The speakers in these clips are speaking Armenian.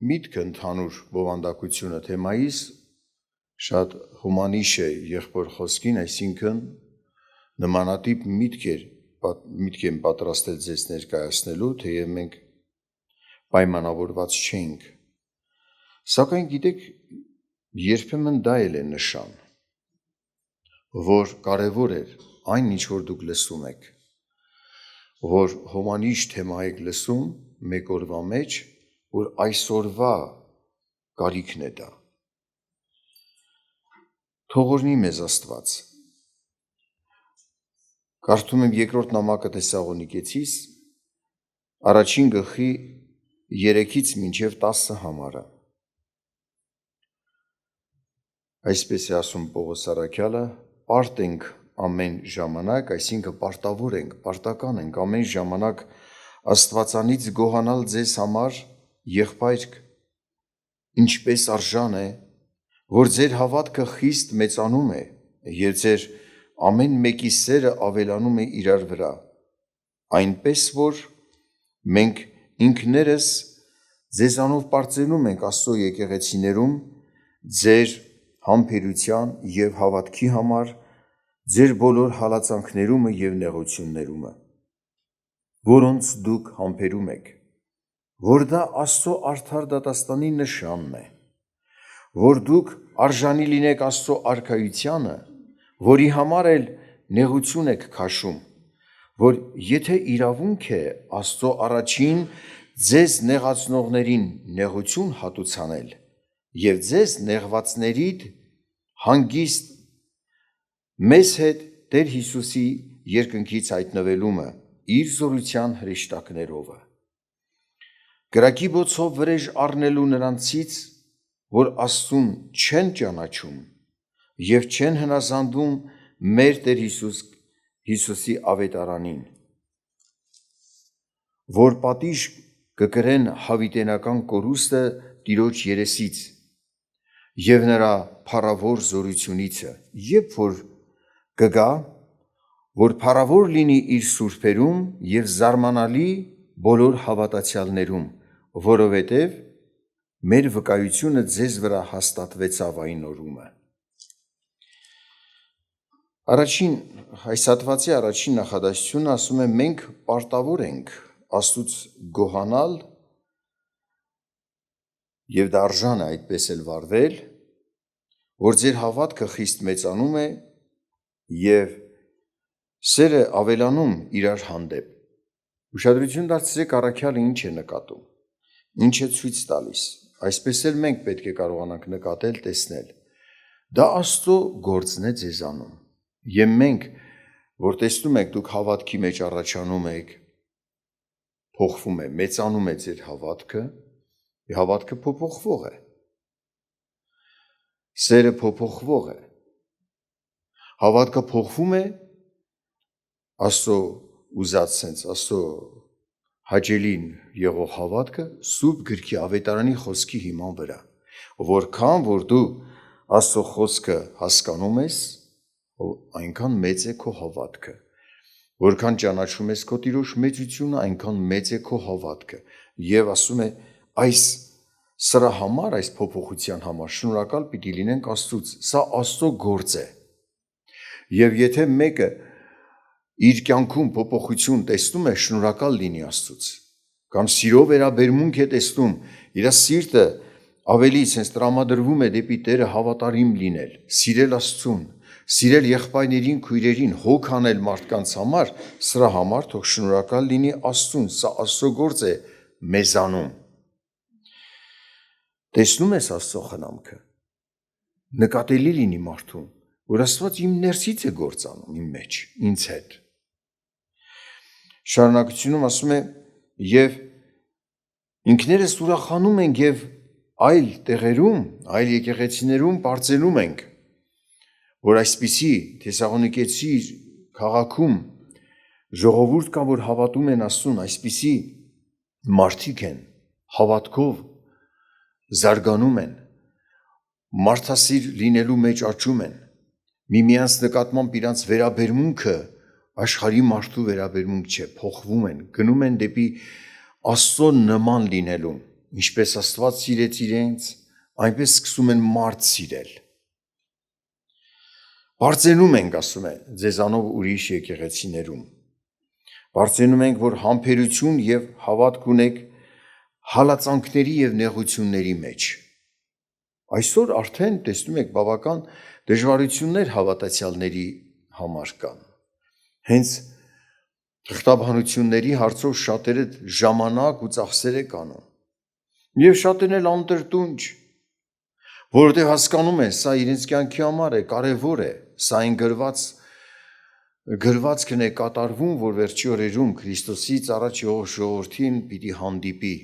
միտքը ընդհանուր բովանդակությունը թեմայից շատ հումանիշ է եղբոր խոսքին, այսինքն նմանատիպ միտք եմ պատրաստել ձեզ ներկայացնելու, թեև մենք պայմանավորված չենք, սակայն գիտեք, երբեմն դա էլ է նշան, որ կարևոր էր այն, ինչ որ դուք լսում եք, որ հոմանիշ թեմա եք լսում մեկ օրվա մեջ, որ այսօրվա կարիքն է դա։ Թողորնի մեզ Աստված։ Կարդում եմ երկրորդ նամակը Թեսաղոնիկեցիս, առաջին գլխի 3-ից մինչև 10 համարը։ Այսպես է ասում Պողոս առաքյալը, պարտ ենք ամեն ժամանակ, այսինքն պարտավոր ենք, պարտական ենք ամեն ժամանակ Աստվածանից գոհանալ ձեզ համար, եղբայրք, ինչպես արժան է, որ ձեր հավատքը խիստ մեծանում է և ձեր ամեն մեկի սերը ավելանում է իրար վրա, այնպես որ մենք ինքներս ձեզանով պարծենում ենք Աստծո եկեղեցիներում ձեր համբերության և հավատքի համար, ձեր բոլոր հալածանքներումը և նեղություններումը, որոնց դուք համբերում եք, որ դա Աստծո արդար դատաստանի նշանն է, որ դուք արժանի լինեք Աստծո արքայությանը, որի համար էլ նեղություն եք քաշում, որ եթե իրավունք է Աստծո առաջին ձեզ նեղացնողներին նեղություն հատուցանել և ձեզ նեղվածներիդ հանգիստ մեզ հետ Տեր Հիսուսի երկնքից հայտնվելումը իր զորության հրեշտակներովը, կրակի բոցով վրեժ առնելու նրանցից, որ Աստծուն չեն ճանաչում և չեն հնազանդվում մեր Տեր Հիսուսի ավետարանին, որ պատիժ կկրեն հավիտենական կորուստը Տիրոջ երեսից և նրա փառավոր զորությունիցը, երբ որ կգա, որ փառավոր լինի իր սուրբերում և զարմանալի բոլոր հավատացյալներում, որովհետև մեր վկայությունը ձեզ վրա հաստատվեցավ այն օրումը։ Այս հատվածի առաջին նախադասությունը ասում է մենք պարտավոր ենք Աստծուց գոհանալ և դա արժան է այդպես էլ վարվել, որ ձեր հավատքը խիստ մեծանում է և սերը ավելանում իրար հանդեպ։ Ուշադրություն դարձրեք առաքյալը ինչ է նկատում, ինչ է ցույց տալիս, այսպես էլ մենք պետք է կարողանանք նկատել, տեսնել։ Դա Աստծո գործն է ձեզանում և մենք, որ տեսնում եք դուք հավատքի մեջ առաջանում եք, փոխվում է, մեծանում է ձեր հավատքը փոփոխվող է, սերը փոփոխվող է, հավատքը փոխվում է Աստծո ուզած սենց, Աստծո հաճելին եղող հավատքը Սուրբ գրքի ավետարանի խոսքի հիման վրա, որքան որ դու Աստծո խոսքը հասկանում ես, այնքան մեծ է քո հավատքը, որքան ճանաչում ես քո Տիրոջ մեծությունը, այնքան մեծ է քո հավատքը, և ասում է այս սրա համար, այս փոփոխության համար շնորհակալ պիտի լինենք Աստծուց, սա Աստծո գործ է, և եթե մեկը իր կյանքում փոփոխություն տեսնում է, շնորհակալ լինի Աստծուց, կամ սիրո վերաբերմունք է տեսնում, իր սիրտը ավելի sense տրամադրվում է դեպի Տերը հավատարիմ լինել, սիրել Աստծուն, սիրել եղբայրներին, քույրերին, հոգ անել մարդկանց համար, սրա համար թող շնորհակալ լինի Աստծուն, սա Աստծո գործ է մեզանում։ Տեսնում ես Աստծո խնամքը, նկատելի լինի մարդուն, որ Աստված իմ ներսից է գործանում իմ մեջ, ինձ հետ։ Շարունակությունում ասում է և ինքներս ուրախանում ենք և այլ տեղերում, այլ եկեղեցիներում պարծենում ենք, որ այսպիսի Թեսաղոնիկեցի քաղաքում ժողովուրդ կա, որ հավատում են Աստծուն, այսպիսի մարդիկ են, հավատքով զարգանում են, մարդասիր լինելու մեջ աճում են, միմյանց նկատմամբ իրանց վերաբերմունքը աշխարհի մարդու վերաբերմունք չէ, փոխվում են, գնում են դեպի Աստծո նման լինելու ինչպես Աստված սիրեց իրենց, այնպես սկսում են մարդ սիրել։ Բարձենում ենք, ասում է, ձեզանով ուրիշ եկեղեցիներում։ Բարձենում ենք, որ համբերություն եւ հավատք ունեք հալածանքների եւ նեղությունների մեջ։ Այսօր արդեն տեսնում եք բավական դժվարություններ հավատացյալների համար կան։ Հենց թղթաբանությունների հարցով շատերը ժամանակ ու ծախսեր է կանում։ Եվ շատերն էլ անտրտունջ, որովհետև հասկանում են, սա իրենց կյանքի համար է, կարևոր է, սա այն գրվածքն է կատարվում, որ վերջի օրերում Քրիստոսից առաջ եղող ժողովրդին պիտի հանդիպի։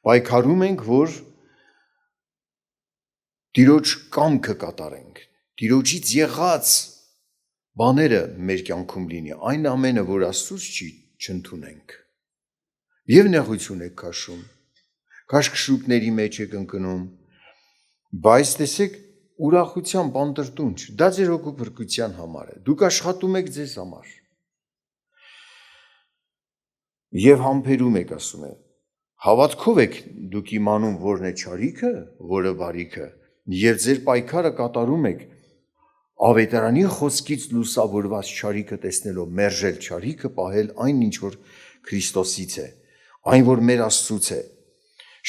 Պայքարում ենք, որ Տիրոջ կամքը կատարենք, Տիրոջից եղած բաները մեր կյանքում լինի, այն ամենը, որ Աստծուց չի, չընդունենք։ Եվ նեղություն եք քաշում, քաշքշուկների մեջ եք ընկնում, բայց տեսեք ուրախությամբ անտրտունջ, դա ձեր հոգու փրկության համար է, դուք աշխատում եք ձեզ համար։ Եվ համբերում եք, ասում է, հավատքով եք դուք իմանում որն է չարիքը, որը բարիքը, եւ ձեր պայքարը կատարում եք ավետարանի խոսքից լուսավորված չարիքը տեսնելով, մերժել չարիքը, պահել այն, ինչ որ Քրիստոսից է, այն, որ մեր Աստծուց է։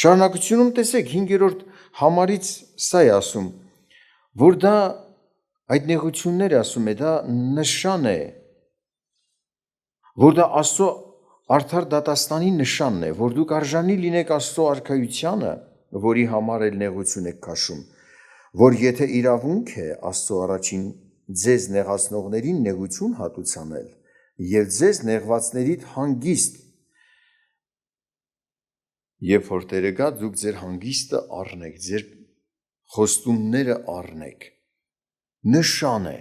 Շարունակությունում տեսեք 5-րդ համարից սա է ասում, որ դա այդ նեղությունները ասում է, դա նշան է, որ դա Աստծո արդար դատաստանի նշանն է, որ դուք արժանի լինեք Աստծո արքայությանը, որի համար էլ նեղություն եք քաշում, որ եթե իրավունք է Աստծո առաջին ձեզ նեղացնողներին նեղություն հատուցանել եւ ձեզ նեղվածներիդ հանգիստ, երբ որ Տերը գա, դուք ձեր հանգիստը առնեք, ձեր խոստումները առնեք, նշան է,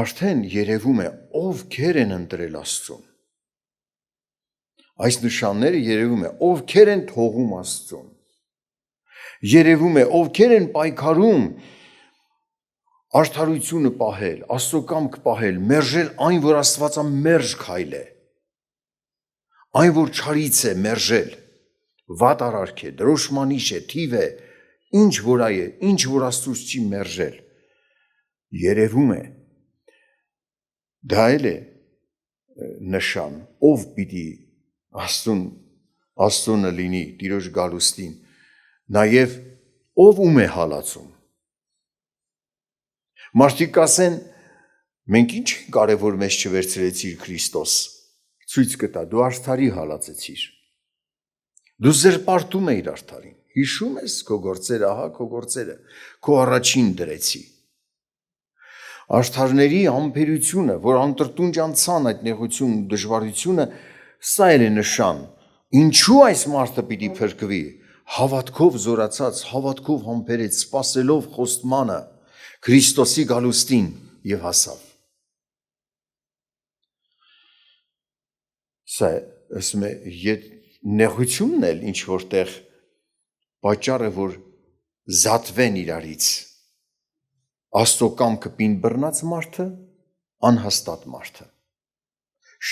արդեն երևում է, ովքեր են ընտրել Աստծուն։ Այս նշանները երևում է, ովքեր են թողում Աստծուն, երևում է, ովքեր են պայքարում արդարությունը պահել, Աստծո կամք պահել, մերժել այն, որ Աստվածամերժ քայլ է, այն, որ չարից է մերժել, վատ արարք է, դրոշմանիշ է, թիվ է, ինչ որ այ է, ինչ որ Աստծուց չի մերժել, երևում է, դա էլ է նշան, ով պիտի Աստծունը լինի Տիրոջ գալուստին, նաև ով ում է հալածում։ Մարդիկ կասեն, մենք ինչ կարևոր մեզ չվերցրեցիր Քրիստոս, ցույց կտա, դու արդարի հալածեցիր, դու զրպարտում էիր արդարին, հիշում ես քո գործերը, ահա քո գործերը, քո առաջին դրեցի։ Արդարների համբերությունը, որ անտրտունջ անցան այդ նեղություն ու դժվարությունը, սա էլ է նշան, ինչու այս մարդը պիտի փրկվի, հավատքով զորացած, հավատքով համբերեց, սպասելով խոստմանը, Քրիստոսի գալուստին եւ հասավ։ Սա ասում է, նեղությունն էլ ինչ որտեղ պատճառը, որ զատվեն իրարից, Աստծո կամքը պին բռնած մարդը, անհաստատ մարդը։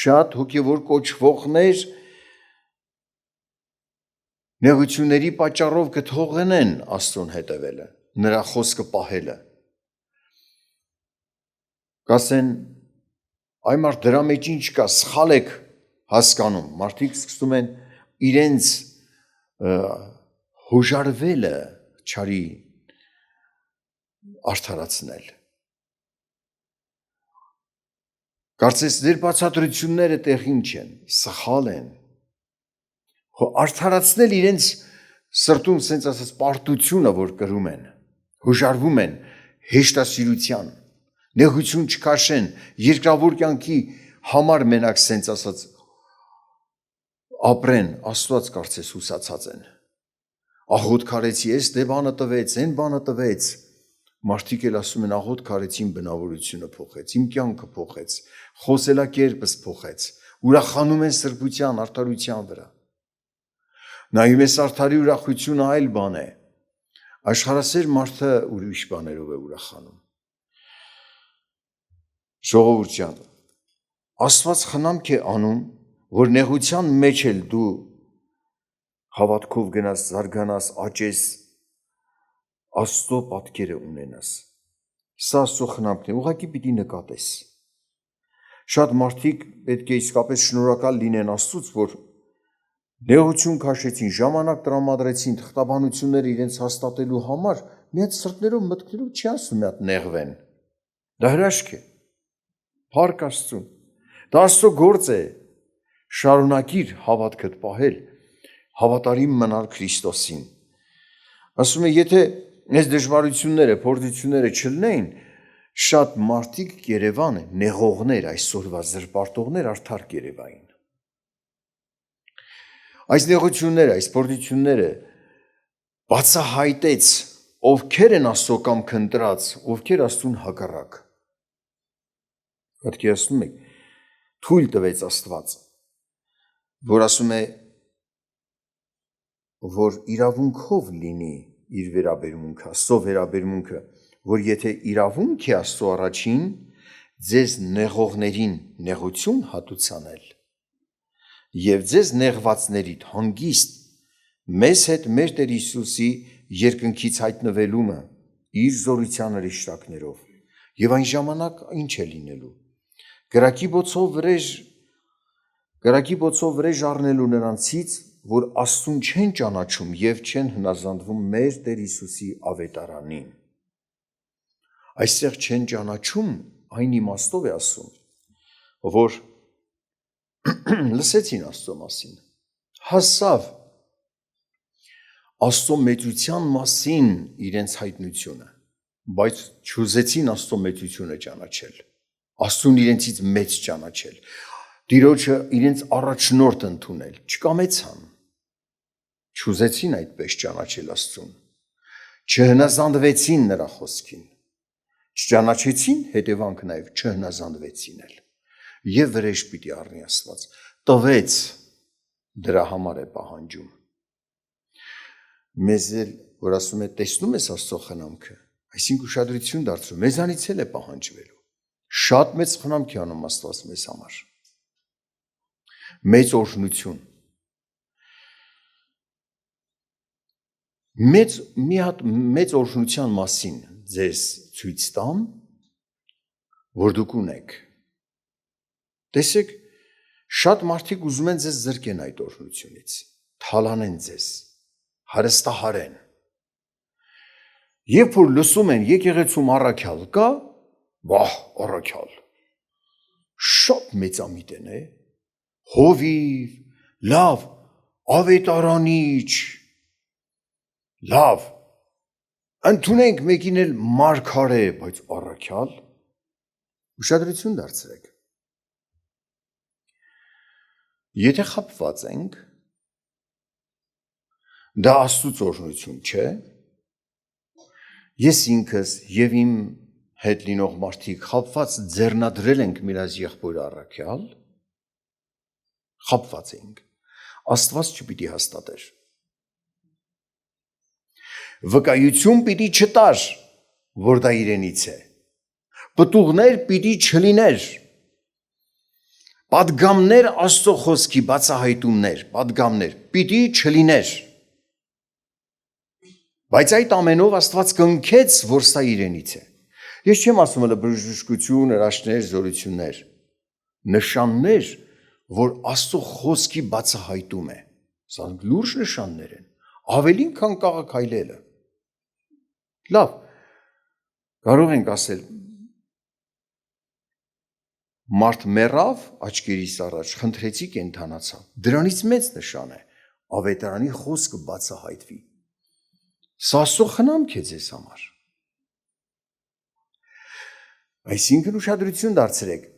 Շատ հոգևոր կոչվողներ նեղությունների պատճառով կթողնեն Աստծուն հետևելը, նրա խոսքը պահելը։ Կասեն, այ մարդ դրա մեջ ինչ կա, սխալ եք հասկանում, մարդիկ սկսում են իրենց հոժարվելը չարի արդարացնել։ Կարծես ձեր բացատրությունները տեղին չեն, սխալ են։ Արդարացնել իրենց սրտում սենց ասած պարտությունը, որ կրում են, հոժարվում են հեշտասիրության, նեղություն չքաշեն, երկրավոր կյանքի համար մենակ սենց ասած ապրեն, Աստված կարծես հուսացած են։ Աղոտ քարեցի, էս դե բանը տվեց, այն բանը տվեց։ Մարդիկ էլ ասում են, աղոտ քարեցի, իմ բնավորությունը փոխեց, իմ կյանքը փոխեց, խոսելակերպս փոխեց, ուրախանում են սրբության, արդարության վրա։ Նայում ես արդարի ուրախությունը այլ բան է, աշխարհասեր մարդը ուրիշ բաներով է ուրախանում։ Ժողովուրդ ջան, Աստված խնամք է անում, որ նեղության մեջ էլ դու Հավատքով գնաս, զարգանաս, աճես, Աստծո պատկերը ունենաս։ Սա Աստծո խնամքն է, ուղղակի պիտի նկատես։ Շատ մարդիկ պետք է իսկապես շնորհակալ լինեն Աստծուց, որ նեղություն քաշեցին, ժամանակ տրամադրեցին թղթաբանությունները իրենց հաստատելու համար, մի հատ սրտներով մտքներով չի ասում մի հատ նեղվեն։ Դա հրաշք է։ Փառք Աստծուն։ Դա Աստծո գործ է։ Շարունակիր հավատքդ պահել, հավատարիմ մնալ Քրիստոսին։ Ասում է, եթե այս դժվարությունները, փորձությունները չլինեին, շատ մարդիկ Երևան նեղողներ, այսօրվա զրպարտողներ արդար Երևային։ Այս նեղությունները, այս փորձությունները բացահայտեց ովքեր են Աստծո կամքը ընտրած, ովքեր Աստծուն հակառակ։ Պատկերացնում եք, թույլ տվեց Աստված, որ ասում է, որ իրավունքով լինի իր վերաբերմունքը, Աստծո վերաբերմունքը, որ եթե իրավունք է Աստծո առաջին, ձեզ նեղողներին նեղություն հատուցանել եւ ձեզ նեղվածներիդ հանգիստ մեզ հետ մեր Տեր Հիսուսի երկնքից հայտնվելումը իր զորության հրեշտակներով եւ այն ժամանակ ինչ է լինելու գրակի բոցով վրեժ առնելու նրանցից, որ Աստծուն չեն ճանաչում եւ չեն հնազանդվում մեր Տեր Հիսուսի ավետարանին։ Այստեղ չեն ճանաչում այն իմաստով է ասում, որ լսեցին Աստծո մասին, հասավ Աստծո մեծության մասին իրենց հայտնությունը, բայց չուզեցին Աստծո մեծությունը ճանաչել, Աստծուն իրենցից մեծ ճանաչել, Տիրոջը իրենց առաջնորդ ընդունել, չկամեցան, չուզեցին այդպես ճանաչել Աստծուն, չհնազանդվեցին նրա խոսքին, չճանաչեցին, հետևանք նաև չհնազանդվեցին էլ, եւ վրեժ պիտի առնի Աստված, տվեց, դրա համար է պահանջում։ Մեզ էլ, որ ասում է, տեսնում ես Աստծո խնամքը, այսինքն ուշադրություն դարձրու, մեզանից էլ է պահանջվելու, շատ մեծ խնամք է անում Աստված մեզ համար, մեծ օրհնություն, մի հատ մեծ օրհնության մասին ձեզ ցույց տամ, որ դուք ունեք, տեսեք, շատ մարդիկ ուզում են ձեզ զրկեն այդ օրհնությունից, թալանեն ձեզ, հարստահարեն, երբ որ լսում են եկեղեցում առաքյալ կա, վահ, առաքյալ, շատ մեծամիտ են, հովիվ, լավ, ավետարանիչ, լավ, ընդունենք մեկին էլ մարգարե, բայց առաքյալ, ուշադրություն դարձրեք, եթե խաբված ենք, դա Աստծուց օրհնություն չէ, ես ինքս և իմ հետ լինող մարդիկ խաբված ձեռնադրել ենք մեր այս եղբորը առաքյալ, խաբված ենք, Աստված չպիտի հաստատեր, վկայություն պիտի չտար, որ դա իրենից է, պտուղներ պիտի չլիներ, պատգամներ Աստծո խոսքի բացահայտումներ, պատգամներ պիտի չլիներ, բայց այդ ամենով Աստված կնքեց, որ սա իրենից է, ես չեմ ասում հələ բժշկություն, հրաշքներ, զորություններ, նշաններ, որ Աստծո խոսքի բացահայտում է, սա լուրջ նշաններ են, ավելին քան կաղաքայլելը, լավ, կարող ենք ասել, մարդ մեռավ աչքերիս առաջ, խնդրեցի կենդանացավ, դրանից մեծ նշան է, ավետարանի խոսքը բացահայտվի, սա Աստծո խնամք է ձեզ համար, այսինքն ուշադրություն դարձրեք,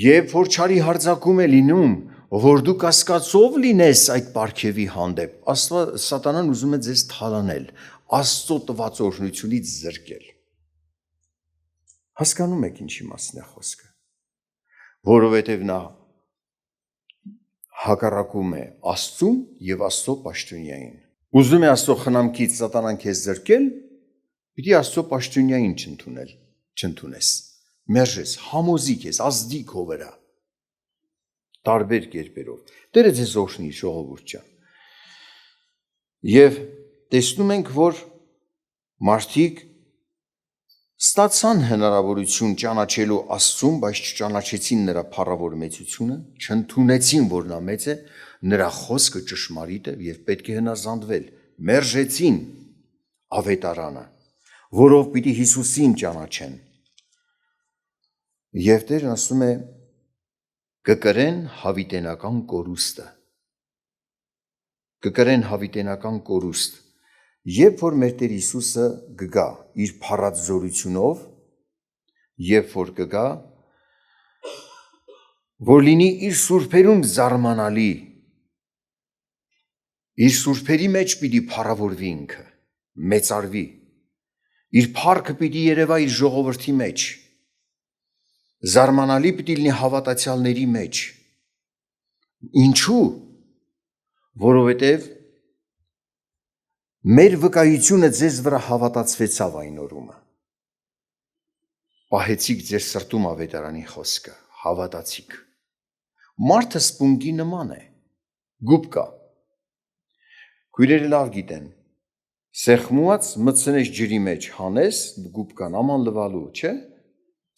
երբ որ չարի հարձակում է լինում, որ դու կասկածով լինես այդ պարգևի հանդեպ, սատանան ուզում է ձեզ թալանել, Աստծո տված օրհնությունից զրկել, հասկանում եք ինչի մասին է խոսքը, որովհետև նա հակառակում է Աստծուն և Աստծո պաշտոնյային, ուզում է Աստծո խնամքից սատանան քեզ զրկել, պիտի Աստծո պաշտոնյային չընդունես, մերժես, համոզի քեզ, ազդի քո վրա, տարբեր կերպերով, Տերը ձեզ օրհնի ժողովուրդ ջան, Եվ տեսնում ենք, որ մարդիկ ստացան հնարավորություն ճանաչելու Աստծուն, բայց չճանաչեցին նրա փառավոր մեծությունը, չընդունեցին, որ նա մեծ է, նրա խոսքը ճշմարիտ է եւ պետք է հնազանդվել, մերժեցին ավետարանը, որով պիտի Հիսուսին ճանաչեն։ Եվ Տերն ասում է կկրեն հավիտենական կորուստը։ Կկրեն հավիտենական կորուստ, երբ որ մեր Տեր Հիսուսը կգա իր փառած զորությունով, երբ որ կգա, որ լինի իր սուրբերում զարմանալի, իր սուրբերի մեջ պիտի փառավորվի ինքը, մեծարվի, իր փառքը պիտի երևա իր ժողովրդի մեջ, զարմանալի պիտի լինի հավատացյալների մեջ։ Ինչու՞, որովհետև մեր վկայությունը ձեզ վրա հավատացվեցավ այն օրումը։ Պահեցիք ձեր սրտում ավետարանի խոսքը, հավատացիք։ Մարդը սպունգի նման է, գուբկա։ Քույրերը լավ գիտեն, սեղմուած մտցնես ջրի մեջ հանես, գուբկան աման լվալու, չէ՞,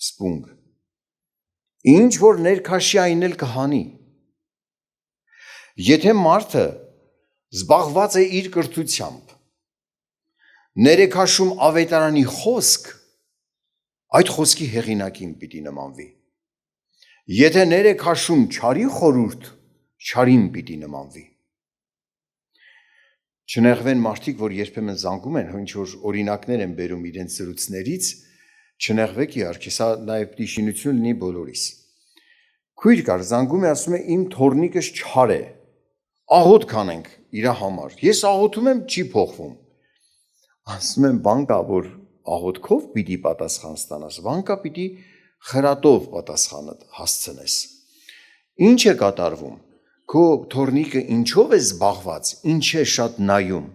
սպունգ։ Ինչ որ ներքաշի այն էլ կհանի։ Եթե մարդը զբաղված է իր կրթությամբ, ներքաշում ավետարանի խոսք, այդ խոսքի հեղինակին պիտի նմանվի։ Եթե ներքաշում չարի խորուրդ, չարին պիտի նմանվի։ Չնեղվեն մարդիկ, որ երբեմն զանգում են, ինչ որ օրինակներ են բերում իրենց զրույցներից, չնեղվեք իհարկե, սա նաև պիտի շինություն լինի բոլորիս։ Քույր կար, զանգում է, ասում է իմ թորնիկս չար է, աղոթք անենք իր համար։ Ես աղոթում եմ, չի փոխվում։ Ասում եմ, բան կա, որ աղոթքով պիտի պատասխան ստանաս, բան կա պիտի խրատով պատասխանը հասցնես։ Ինչ է կատարվում։ Քո թորնիկը ինչով է զբաղված, ինչ է շատ նայում։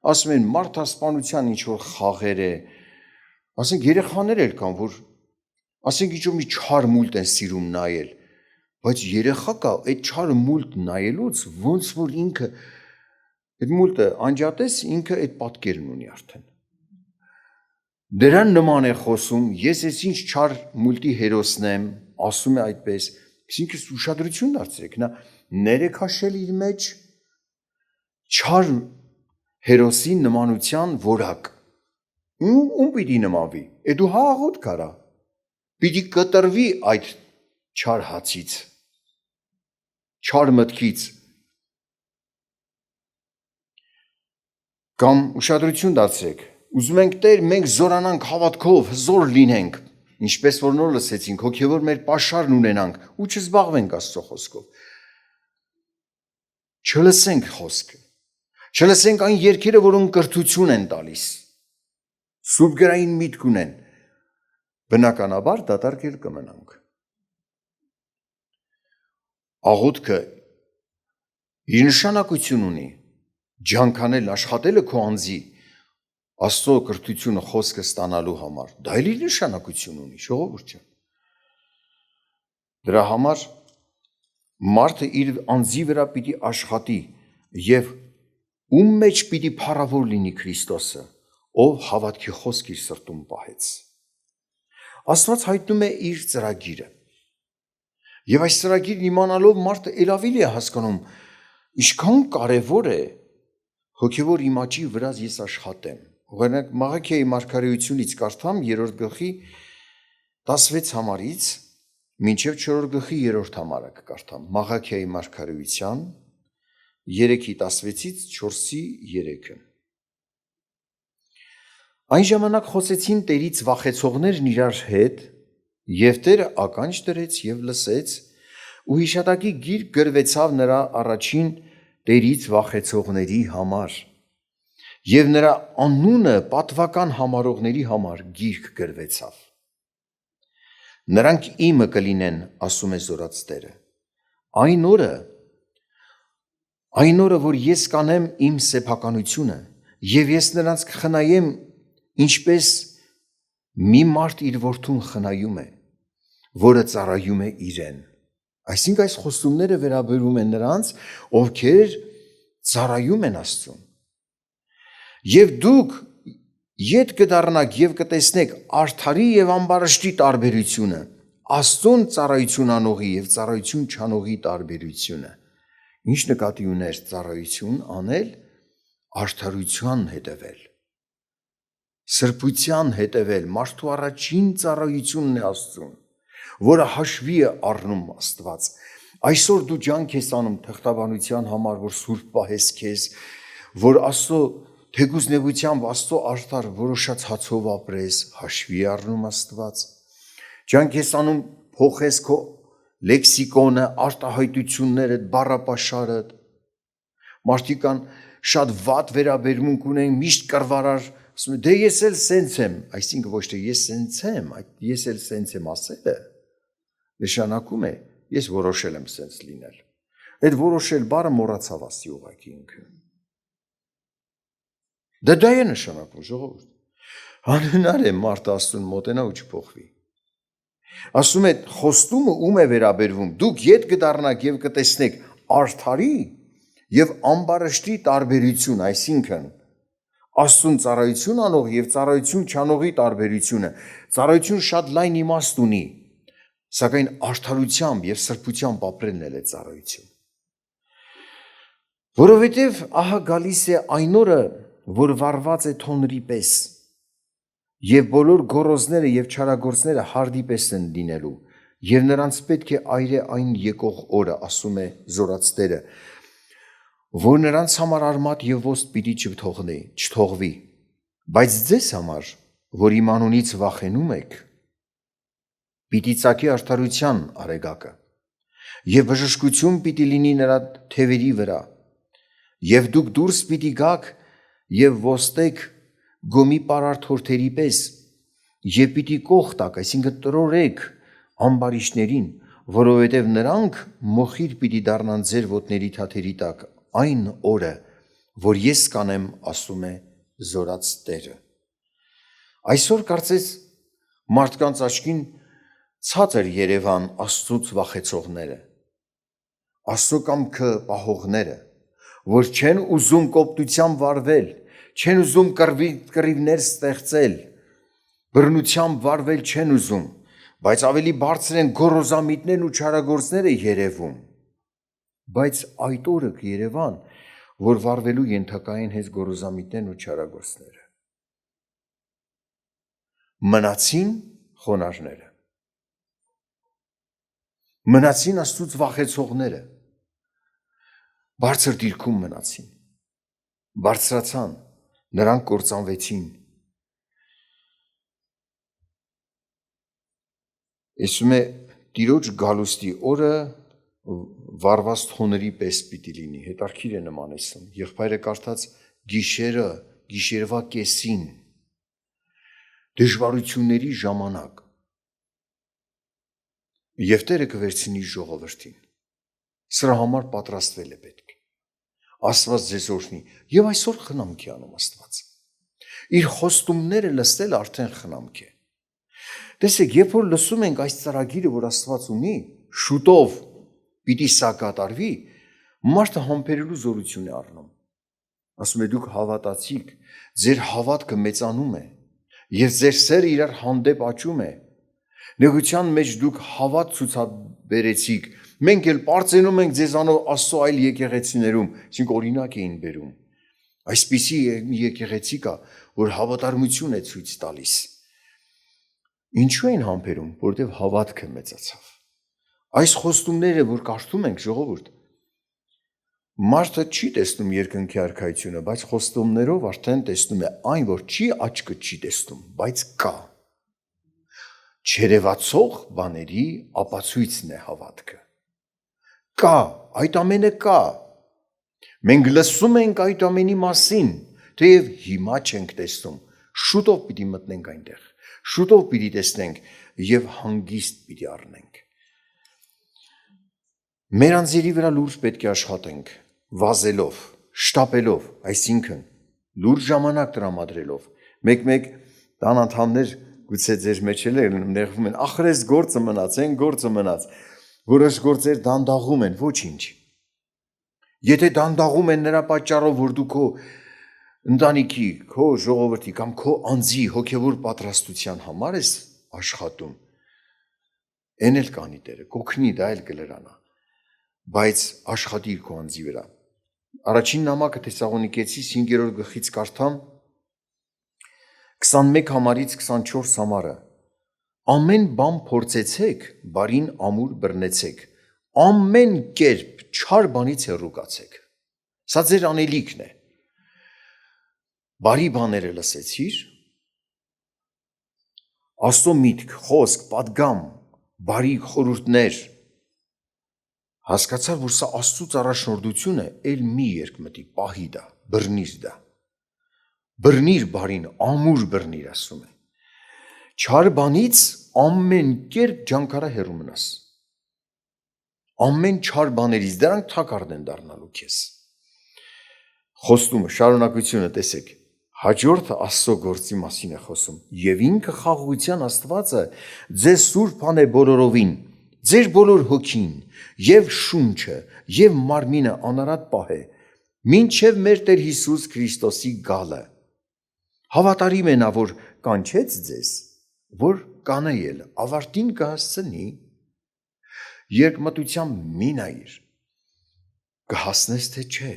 Ասում են մարդասպանության ինչ որ խաղեր է։ Ասենք երեխաներ էլ կան, որ ասենք ինչ որ մի չար մուլտ են սիրում նայել, բայց երեխա կա այդ չար մուլտ նայելուց ոնց որ ինքը այդ մուլտը անջատես, ինքը այդ պատկերն ունի արդեն։ Դրան նման է խոսում, ես ես ինչ չար մուլտի հերոսն եմ, ասում է այդպես, ինքս ուշադրություն դարձրեք, նա ներքաշել իր մեջ չար հերոսի նմանության որակ։ Ում պիտի նմանվի։ Դու աղոթք արա։ Պիտի կտրվի այդ չար հացից, չար մտքից։ Կամ ուշադրություն դարձրեք, ուզում ենք Տեր, մենք զորանանք հավատքով, հզոր լինենք, ինչպես որ նոր լսեցինք, հոգևոր մեր պաշարն ունենանք ու չզբաղվենք Աստծո խոսքով։ Չլսենք խոսքը, չլսենք այն երգերը, որոնք կրթություն են տալիս, սուրբգրային միտք ունեն, բնականաբար դատարկ էլ կմնանք։ Աղոթքը իր նշանակություն ունի, ջանքանել աշխատելը քո անձի Աստծո կրթությունը խոսքը ստանալու համար, դա էլ իր նշանակություն ունի, ժողովուրդ ջան։ Դրա համար մարդը իր անձի վրա պիտի աշխատի եւ ում մեջ պիտի փառավոր լինի Քրիստոսը, ով հավատքի խոսք իր սրտում պահեց։ Աստված հայտնում է իր ծրագիրը։ Եվ այս ծրագիրն իմանալով մարդը ել ավելի է հասկանում, ինչքան կարևոր է հոգևոր իմաճի վրա ես աշխատեմ։ Օրինակ Մաղաքիայի մարգարեությունից կարդամ 3-րդ գլխի 16 համարից մինչև 4-րդ գլխի 3-րդ համարը կկարդամ։ Մաղաքիայի մարգարեության 3-ի 16-ից 4-ի 3-ը։ Այն ժամանակ խոսեցին Տերից վախեցողներն իրար հետ, եւ Տերը ականջ դրեց եւ լսեց, ու հիշատակի գիրք գրվեցավ նրա առաջին Տերից վախեցողների համար, եւ նրա անունը պատվական համարողների համար գիրք գրվեցավ։ Նրանք իմը կլինեն, ասում է Զորաց Տերը։ Այն օրը, որ ես կանեմ իմ սեփականությունը, եւ ես նրանց կխնայեմ, ինչպես մի մարդ իր որդուն խնայում է, որը ծառայում է իրեն։ Այսինքն այս խոստումները վերաբերում են նրանց, ովքեր ծառայում են Աստծուն, Եվ դուք ետ կդառնաք եւ կտեսնեք արդարի եւ ամբարշտի տարբերությունը, Աստծուն ծառայություն անողի եւ ծառայություն չանողի տարբերությունը։ Ինչ նկատի ուներ ծառայություն անել, արդարության հետևել, սրբության հետևել, մարդու առաջին ծառայությունն է Աստծուն, որը հաշվի է առնում Աստված։ Այսօր դու ջանք ես անում թղթաբանության համար, որ սուրբ պահես քեզ, որ Աստծո թեկուզ նեղությամբ Աստծո արդար որոշած հացով ապրես, հաշվի առնում Աստված։ Ջանք ես անում փոխես քո լեքսիկոնը, արտահայտությունները, բառապաշարը։ Մարդիկ կան շատ վատ վերաբերմունք ունեն, միշտ կռվարար, ասում են, դե ես էլ սենց եմ, այսինքն ոչ թե ես սենց եմ, այդ ես էլ սենց եմ ասելը նշանակում է ես որոշել եմ սենց լինել։ Այդ որոշել բառը մոռացավ ասի ուղղակի ինքը։ Դա է նշանակում, ժողովուրդ։ Անհնար է մարդը Աստծուն մոտենա ու չփոխվի։ Ասում է խոստումը ում է վերաբերվում, դուք ետ կդառնաք եւ կտեսնեք արդարի եւ ամբարշտի տարբերություն, այսինքն Աստծուն ծառայություն անող եւ ծառայություն չանողի տարբերությունը։ Ծառայություն շատ լայն իմաստ ունի, սակայն արդարությամբ եւ սրբությամբ ապրելն էլ է ծառայություն։ Որովհետեւ ահա գալիս է այն օրը, որ վառված է թոնրի պես, եւ բոլոր գոռոզները եւ չարագործները հարդի պես են լինելու, եւ նրանց պետք է այրե այն եկող օրը, ասում է Զորաց Տերը, որ նրանց համար արմատ եւ ոստ պիտի չթողվի, բայց ձեզ համար, որ իմ անունից վախենում եք, պիտի ծակի արդարության արեգակը, եւ բժշկություն պիտի լինի նրա թևերի վրա, եւ դուք դուրս պիտի գաք եւ ոստեք գոմի պարարթորթերի պես, եւ պիտի կող տակ, այսինքն տրորեք ամբարիշներին, որովհետեւ նրանք մոխիր պիտի դառնան ձեր ոտների թաթերի տակ, այն օրը, որ ես կանեմ, ասում է Զորաց Տերը։ Այսօր կարծես մարդկանց աչքին ցածր Երևան Աստծուց վախեցողները, Աստծո կամքը պահողները, որ չեն ուզում կոպտությամբ վարվել, չեն ուզում կռիվներ ստեղծել, բռնությամբ վարվել չեն ուզում, բայց ավելի բարձր են գոռոզամիտներն ու չարագործները երևում։ Բայց այդ օրը կերևան, որ վարվելու ենթակա են հենց գոռոզամիտներն ու չարագործները։ Մնացին խոնարհները, մնացին Աստծուց վախեցողները, բարձր դիրքում մնացին, բարձրացան, նրանք կործանվեցին։ Ասում է Տիրոջ գալուստի օրը վառված թոների պես պիտի լինի, հետարքիր է նմանեցնում, եղբայրը կարդաց գիշերը, գիշերվա կեսին, դժվարությունների ժամանակ, եւ Տերը կվերցնի ժողովրդին, սրա համար պատրաստվել է պետք, Աստված ձեզ օրհնի, եւ այսօր խնամք է անում Աստված, իր խոստումները լսել արդեն խնամք է, տեսեք, երբ որ լսում ենք այս ծրագիրը, որ Աստված ունի, շուտով պիտի սա կատարվի, մարդը համբերելու զորություն է առնում, ասում է դուք հավատացիք, ձեր հավատքը մեծանում է, եւ ձեր սերը իրար հանդեպ աճում է, նեղության մեջ դուք հավատ ցուցաբերեցիք, մենք էլ պարծենում ենք ձեզանով Աստծո այլ եկեղեցիներում, այսինքն օրինակ էին բերում, այսպիսի եկեղեցի կա, որ հավատարմություն է ցույց տալիս, ինչու են համբերում, որտեղ հավատքը մեծացավ, այս խոստումները, որ կարդում ենք ժողովուրդ, մարդը չի տեսնում երկնքի արքայությունը, բայց խոստումներով արդեն տեսնում է այն, որ աչքը չի տեսնում, բայց կա, չերևացող բաների ապացույցն է հավատքը, կա, այդ ամենը կա, մենք լսում ենք այդ ամենի մասին, թեև հիմա չենք տեսնում, շուտով պիտի մտնենք այնտեղ, շուտով պիտի տեսնենք եւ հանգիստ պիտի առնենք։ Մեր անձերի վրա լուրջ պետք է աշխատենք, վազելով, շտապելով, այսինքն լուրջ ժամանակ տրամադրելով, մեկ տան անդամներ գուցե ձեր մեջ էլ նեղվում են, ախր այս գործը մնաց, այն գործը մնաց, որոշ գործեր դանդաղում են, ոչինչ։ Եթե դանդաղում են նրա պատճառով, որ դու քո ընտանիքի, քո ժողովրդի կամ քո անձի հոգևոր պատրաստության համար ես աշխատում, այն էլ կանի Տերը, կօգնի, դա էլ կլրանա, բայց աշխատիր քո անձի վրա։ Առաջին նամակը Թեսաղոնիկեցիս 5-րդ գլխից կարդամ 21 համարից 24 համարը։ Ամեն բան փորձեցեք, բարին ամուր բռնեցեք, ամեն կերպ չար բանից հեռու կացեք։ Սա ձեր անելիքն է։ Բարի բաները լսեցիր, Աստծո միտք, խոսք, պատգամ, բարի խորհուրդներ, հասկացար, որ սա Աստծուց առաջնորդություն է, էլ մի երկմտի, պահի դա, բռնիր դա։ Բռնիր բարին, ամուր բռնիր, ասում է։ Չար բանից ամեն կերպ ջանքարա հեռու մնաս։ Ամեն չար բաներից դրանք թակարդ են դառնալու քեզ։ Խոստումը, շարունակությունը տեսեք, հաջորդը Աստծո գործի մասին է խոսում։ Եվ ինքը խաղաղության Աստվածը ձեզ սուրբ անե բոլորովին, ձեր բոլոր հոգին, եւ շունչը, եւ մարմինը անարատ պահե, մինչև մեր Տեր Հիսուս Քրիստոսի գալը։ Հավատարիմ է նա, որ կանչեց ձեզ, որ կանայել ավարտին կհասցնի, երկմտությամբ մի նայիր, կհասնես թե չէ։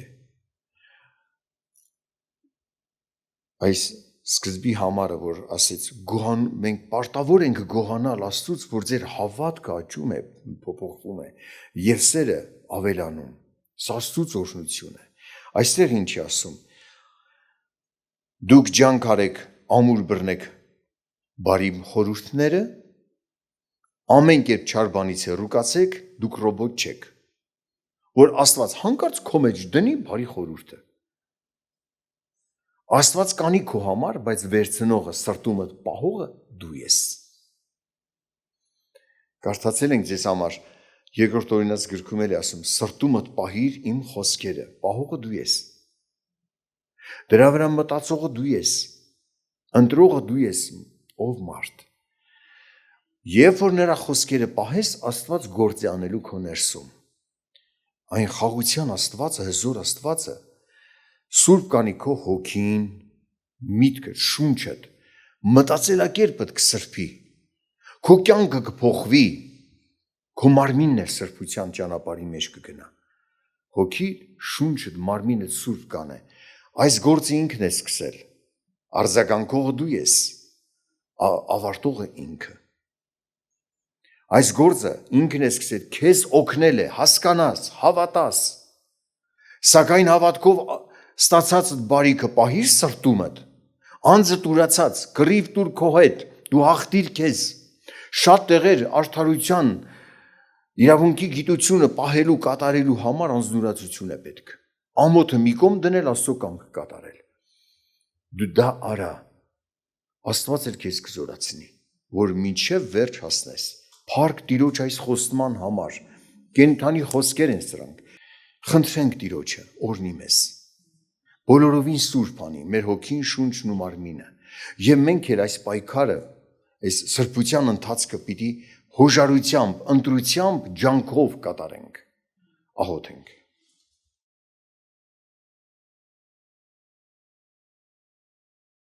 Այս սկզբի համարը, որ ասեց, մենք պարտավոր ենք գոհանալ Աստծուց, որ ձեր հավատքը աճում է, փոփոխվում է, եւ սերը ավելանում, սա Աստծուց օրհնություն է։ Այստեղ ինչ է ասում, դուք ջանք արեք, ամուր բռնեք բարի խորհուրդները, ամեն կերպ չար բանից հեռու կացեք, դուք ռոբոտ չեք, որ Աստված հանկարծ քո մեջ դնի բարի խորհուրդը։ Աստված կանի քո համար, բայց վերցնողը, սրտումդ պահողը դու ես։ Կարդացել ենք ձեզ համար, երկրորդ օրինաց գրքում էլ է ասում, սրտումդ պահիր իմ խոսքերը, պահողը դու ես։ Դրա վրա մտածողը դու ես, ընտրողը դու ես, ով մարդ։ Երբ որ նրա խոսքերը պահես, Աստված գործ է անելու քո ներսում։ Այն խաղաղության Աստվածը, հզոր Աստվածը, սուրբ կանի քո հոգին, միտքը, շունչդ, մտածելակերպդ կսրբի, քո կյանքը կփոխվի, քո մարմինն էլ սրբության ճանապարհի մեջ կգնա։ Հոգի, շունչդ, մարմինդ սուրբ կանե։ Այս գործը ինքն է սկսել, արձագանքողը դու ես, ավարտողը ինքը։ Այս գործը ինքն է սկսել, քեզ օգնել է, հասկանաս, հավատաս, սակայն հավատքով ստացածդ բարիքը պահիր սրտումդ, անձը տուրացած, կռիվ տուր քո հետ, դու հաղթիր քեզ, շատ տեղեր արդարության, իրավունքի գիտությունը պահելու, կատարելու համար անձնուրացություն է պետք, ամոթը մի կողմ դնել, Աստծո կամքը կատարել, դու դա արա, Աստված էլ քեզ կզորացնի, որ մինչև վերջ հասնես, փառք Տիրոջ այս խոստման համար, կենդանի խոսքեր են սրանք, խնդրենք Տիրոջը, օրհնի մեզ, բոլորովին սուրբ անի, մեր հոգին, շունչն ու մարմինը, եւ մենք էլ այս պայքարը, այս սրբության ընթացքը պիտի հոժարությամբ, ընտրությամբ, ջանքով կատարենք, աղոթենք։